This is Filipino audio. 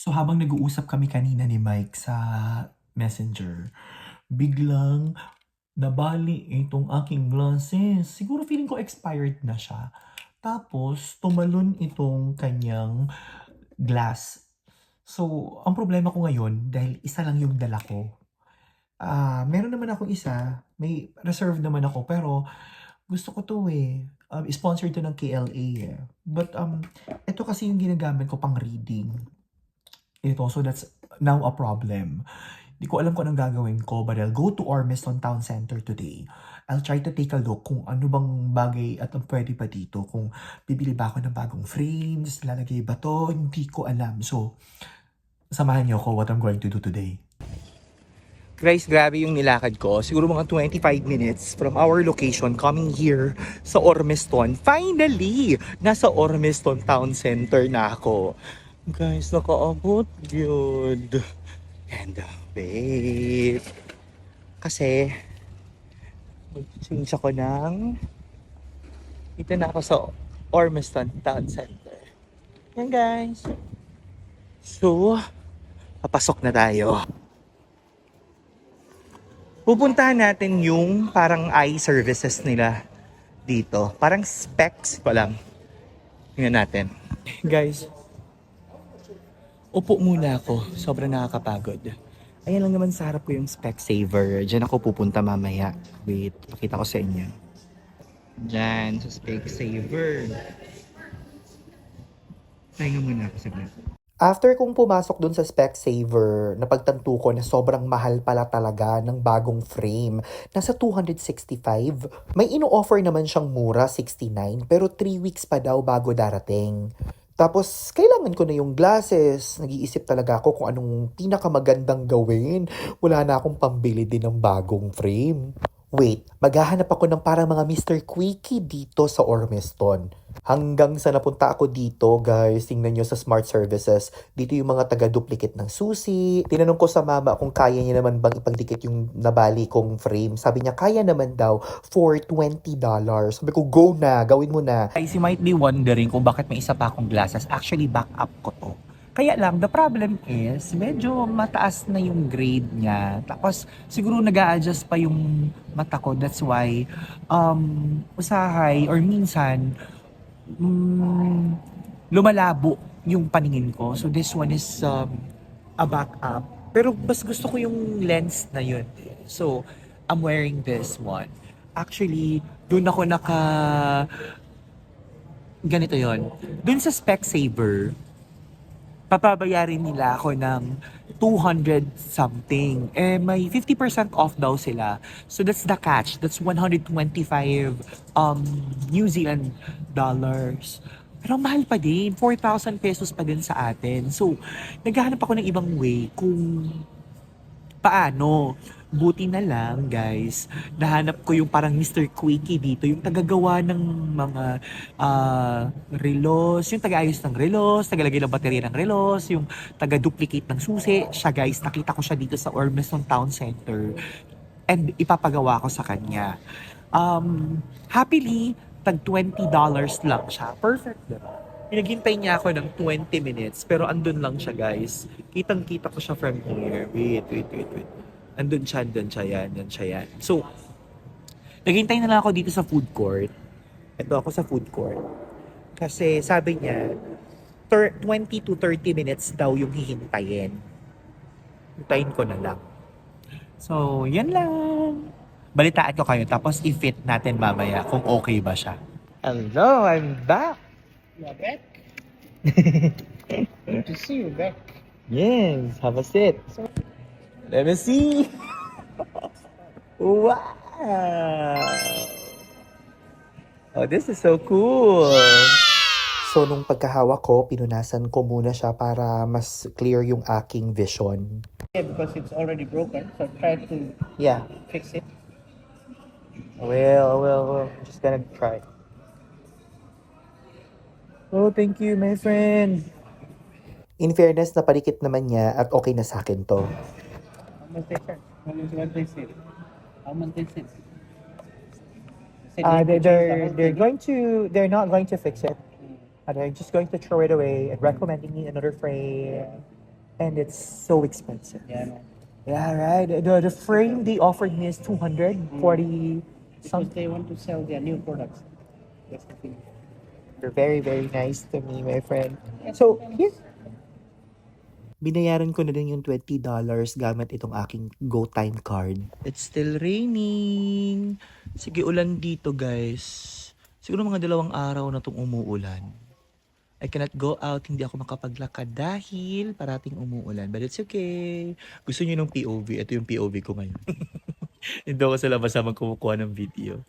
So habang nag-uusap kami kanina ni Mike sa Messenger, biglang nabali itong aking glasses. Siguro feeling ko expired na siya. Tapos tumalon itong kanyang glass. So, ang problema ko ngayon dahil isa lang yung dala ko. Meron naman akong isa, may reserve naman ako pero gusto ko 'to, eh, sponsored 'to ng KLA, eh. But, ito kasi yung ginagamit ko pang reading. Ito, so that's now a problem. Di ko alam kung anong gagawin ko, but I'll go to Ormiston Town Center today. I'll try to take a look kung ano bang bagay at ang pwede pa dito. Kung bibili ba ako ng bagong frames, lalagay ba to, hindi ko alam. So, samahan niyo ako what I'm going to do today. Guys, grabe yung nilakad ko. Siguro mga 25 minutes from our location coming here sa Ormiston. Finally, nasa Ormiston Town Center na ako. Guys, nakaabot yun. And wait. Kasi, mag-change ako ng... Dito na ako sa Ormiston Town Center. Yan guys. So, papasok na tayo. Pupuntahan natin yung parang eye services nila dito. Parang specs pa lang. Tingnan natin. Guys, upo muna ako. Sobrang nakakapagod. Ayan lang naman sa harap ko yung Specsaver. Diyan ako pupunta mamaya. Wait, pakita ko sa inyo. Diyan sa Specsaver. Pahinga muna ako saglit. After kong pumasok dun sa Specsaver, napagtanto ko na sobrang mahal pala talaga ng bagong frame. Nasa 265. May ino-offer naman siyang mura, 69, pero 3 weeks pa daw bago darating. Tapos, kailangan ko na yung glasses. Nag-iisip talaga ako kung anong pinakamagandang gawin. Wala na akong pambili din ng bagong frame. Wait, maghahanap ako ng parang mga Mr. Quickie dito sa Ormiston. Hanggang sa napunta ako dito, guys, tingnan nyo sa Smart Services. Dito yung mga taga-duplicate ng susi. Tinanong ko sa mama kung kaya niya naman bang ipagdikit yung nabali kong frame. Sabi niya, kaya naman daw for $20. Sabi ko, go na, gawin mo na. Guys, you might be wondering kung bakit may isa pa akong glasses. Actually, backup ko to. Kaya lang, the problem is, medyo mataas na yung grade niya. Tapos, siguro nag-a-adjust pa yung mata ko. That's why, usahay or minsan, lumalabo yung paningin ko. So, this one is a backup. Pero mas gusto ko yung lens na yun. So, I'm wearing this one. Actually, dun ako ganito yon. Dun sa Specsaver, papabayarin nila ako ng 200 something. Eh, may 50% off daw sila. So, that's the catch. That's 125 New Zealand dollars. Pero mahal pa din. 4,000 pesos pa din sa atin. So, naghahanap ako ng ibang way kung paano. Buti na lang, guys. Nahanap ko yung parang Mr. Quickie dito. Yung tagagawa ng mga relos. Yung tagaayos ng relos. Tagalagay ng baterya ng relos. Yung taga-duplicate ng susi. Siya, guys. Nakita ko siya dito sa Ormiston Town Center. And ipapagawa ko sa kanya. Happily, tag $20 lang siya. Perfect, diba? Pinaghintay niya ako ng 20 minutes. Pero andun lang siya, guys. Kitang-kita ko siya from here. Wait. Andun siya, yan. So, naghintay na lang ako dito sa food court. Ito ako sa food court. Kasi sabi niya, 20 to 30 minutes daw yung hihintayin. Hintayin ko na lang. So, yan lang. Balitaan ko kayo, tapos i-fit natin mamaya kung okay ba siya. Hello, I'm back! You are back? Good to see you back. Yes, have a sit. Let me see. Wow. Oh, this is so cool. So, nung pagkahawak ko, pinunasan ko muna siya para mas clear yung aking vision. Yeah, because it's already broken, so try to Yeah, fix it. well. I'm just gonna try. Oh, thank you, my friend. In fairness, napalikit naman niya at okay na sa akin to. How much they charge? How much what they say? How much they say? They're not going to fix it. They're just going to throw it away and recommending me another frame. And it's so expensive. Yeah, no. Yeah, right. The frame they offered me is 240 Because something. they want to sell their new products. That's the thing. They're very, very nice to me, my friend. So, here. Binayaran ko na din yung $20 gamit itong aking GoTime card. It's still raining. Sige, ulan dito, guys. Siguro mga 2 araw na itong umuulan. I cannot go out, hindi ako makapaglakad dahil parating umuulan. But it's okay. Gusto niyo ng POV? Ito yung POV ko ngayon. Hindi ako sa labas habang kumukuha ng video.